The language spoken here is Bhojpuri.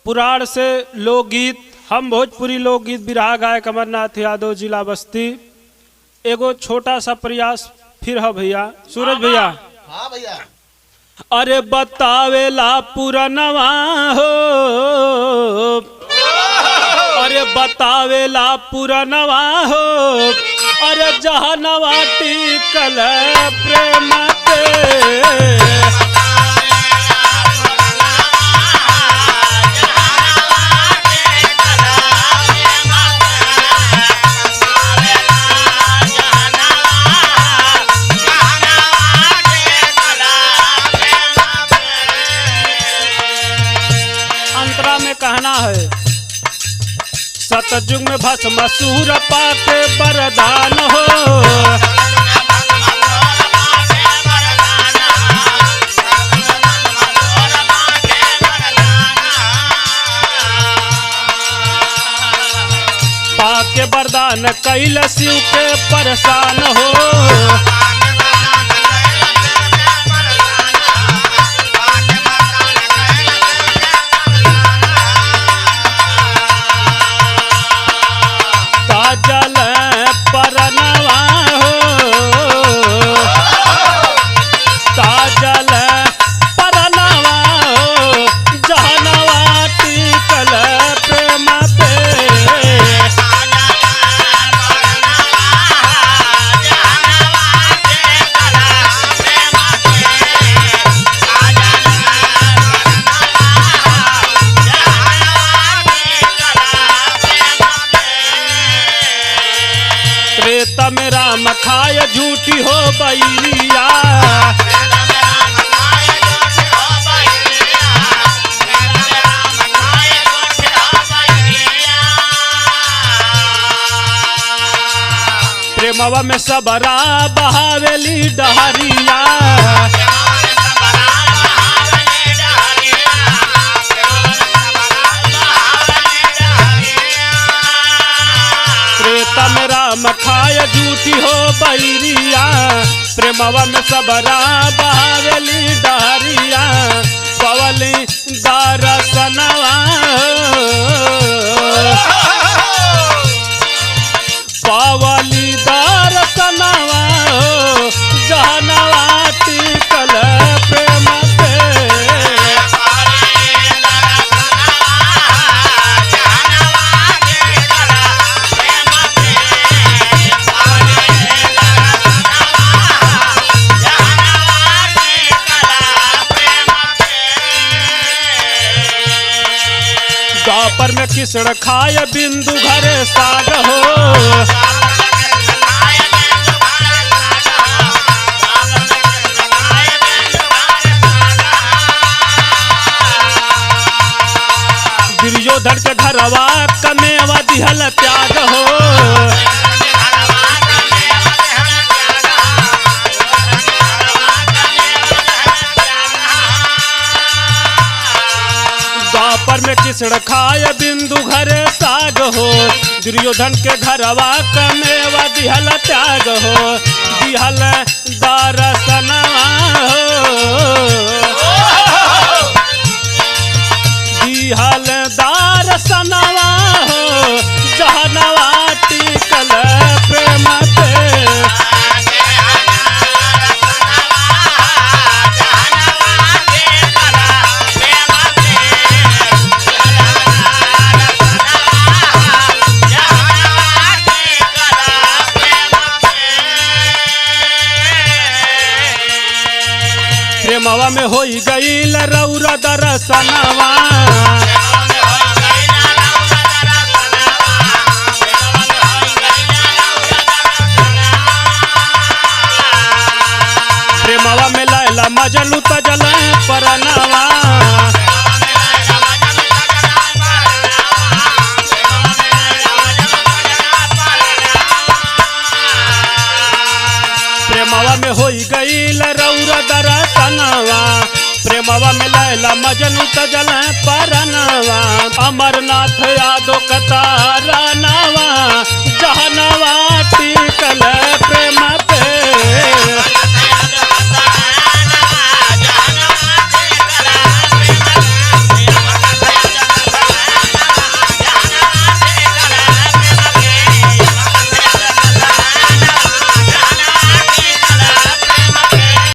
पुराण से लोकगीत। हम भोजपुरी लोकगीत बिरहा गायक अमरनाथ यादव, जिला बस्ती। एगो छोटा सा प्रयास फिर है भैया, सूरज भैया। हाँ भैया। अरे बतावेला पुरनवा हो, अरे बतावेला पुरनवा हो, अरे जहनवा टिकल प्रेम के। अंतरा में कहना है, सतयुग में भस्मासुर पाके वरदान हो, पाके वरदान कैल शिव के परेशान हो। जल परनवा हो, ताजल परनवा हो, जहनवा टिकल प्रेम पे। त्रेता में राम खाय झूठी हो बैरिया, प्रेमवा में सबरा बहावेली डहरिया। त्रेता में राम खाय झूठी हो बैरिया, प्रेमवा में सबरा बहावेली डहरिया। पवली दरसनवा पवली दरसनवा हो, जहनवा टिकल प्रेम पे। द्वापर में किसड़ खाय बिंदु घरे साग हो, दुर्योधन के घरवा कमेवा दिहल त्याग हो। द्वापर में किसड़ खाय बिंदु घरे साग हो, दुर्योधन के घरवा कमेवा दिहल त्याग हो। दिहल दरसनवा हो, दिहल दरसनवा हो, जहनवा टिकल प्रेम पे। प्रेमवा में होई गईल रौरा दरसनवा, प्रेमवा में लैला मजनू तजल परनवा। प्रेमवा में होई गईल रौरा दरसनवा, प्रेमवा में लैला मजनू तजल परनवा। अमरनाथ यादव कतारनवा, जहनवा टिकल